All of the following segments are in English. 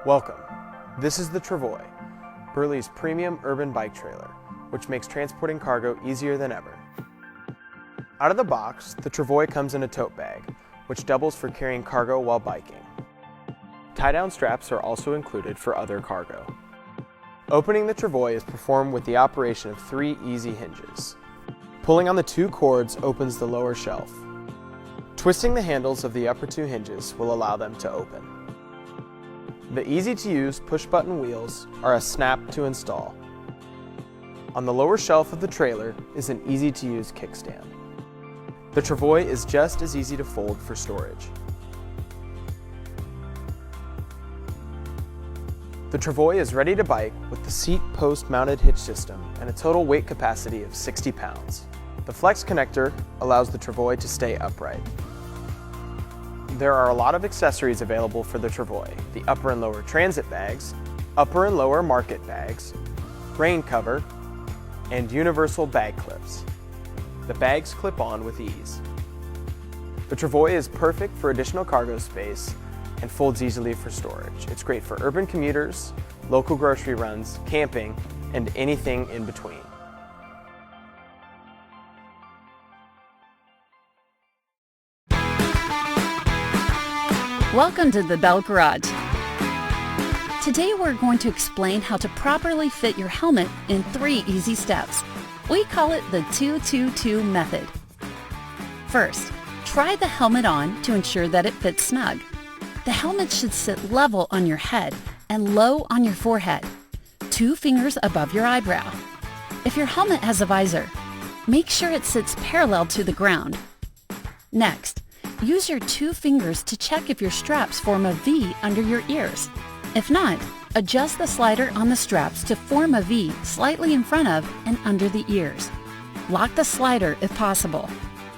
Welcome. This is the Travoy, Burley's premium urban bike trailer, which makes transporting cargo easier than ever. Out of the box, the Travoy comes in a tote bag, which doubles for carrying cargo while biking. Tie-down straps are also included for other cargo. Opening the Travoy is performed with the operation of 3 easy hinges. Pulling on the 2 cords opens the lower shelf. Twisting the handles of the upper 2 hinges will allow them to open. The easy-to-use push-button wheels are a snap to install. On the lower shelf of the trailer is an easy-to-use kickstand. The Travoy is just as easy to fold for storage. The Travoy is ready to bike with the seat post mounted hitch system and a total weight capacity of 60 pounds. The flex connector allows the Travoy to stay upright. There are a lot of accessories available for the Travoy: the upper and lower transit bags, upper and lower market bags, rain cover, and universal bag clips. The bags clip on with ease. The Travoy is perfect for additional cargo space and folds easily for storage. It's great for urban commuters, local grocery runs, camping, and anything in between. Welcome to the Bell Garage. Today we're going to explain how to properly fit your helmet in 3 easy steps. We call it the 2-2-2 method. First, try the helmet on to ensure that it fits snug. The helmet should sit level on your head and low on your forehead, 2 fingers above your eyebrow. If your helmet has a visor, make sure it sits parallel to the ground. Next, use your 2 fingers to check if your straps form a V under your ears. If not, adjust the slider on the straps to form a V slightly in front of and under the ears. Lock the slider if possible.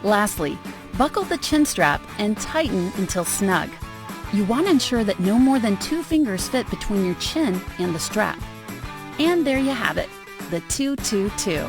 Lastly, buckle the chin strap and tighten until snug. You want to ensure that no more than 2 fingers fit between your chin and the strap. And there you have it, the 2-2-2.